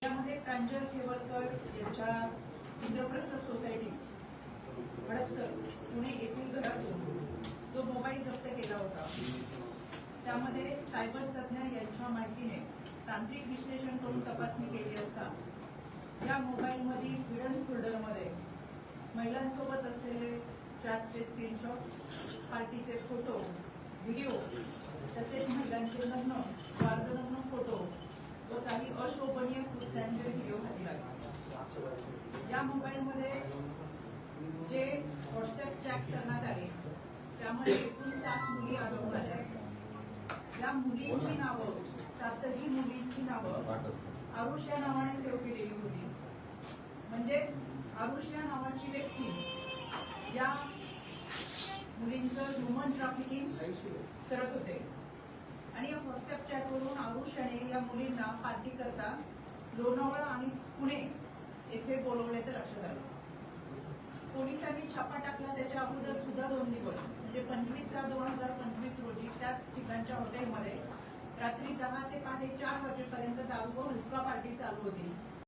त्यामध्ये प्रांजल खेवलकर यांच्या इंद्रप्रस्थ सोसायटी हडपसर पुणे येथील घरातून जो मोबाईल जप्त केला होता त्यामध्ये सायबर तज्ज्ञ यांच्या माहितीने तांत्रिक विश्लेषण करून तपासणी केली असता या मोबाईलमधील हिडन फोल्डरमध्ये महिलांसोबत असलेले चॅटचे स्क्रीनशॉट, पार्टीचे फोटो, व्हिडिओ तसेच महिलांचे नग्न स्वार्धनग्न फोटो व काही अशोभनीय कृत्यांचे व्हिडिओ हाती लागले। या मोबाईलमध्ये जे व्हॉट्सअप चॅट करण्यात आले त्यामध्ये एकूण 7 मुली आढळून आल्या। या मुलींची नावं, 7ही मुलींची नावं आरुष या नावाने सेव्ह केलेली होती। म्हणजे आरुष या नावाची व्यक्ती या मुलींचं ह्युमन ट्रॅफिकिंग करत होते आणि या व्हॉट्सअप चॅटवरून आरुष याने या मुलींना पार्टी करता लोणावळा आणि पुणे येथे बोलवल्याचं लक्षात आलं। पोलिसांनी छापा टाकला त्याच्या अगोदर सुद्धा 2 दिवस म्हणजे 25/6/2025 रोजी त्याच ठिकाणच्या हॉटेलमध्ये रात्री 10 ते पहाटे 4 वाजेपर्यंत दारू व हुक्का पार्टी चालू होती।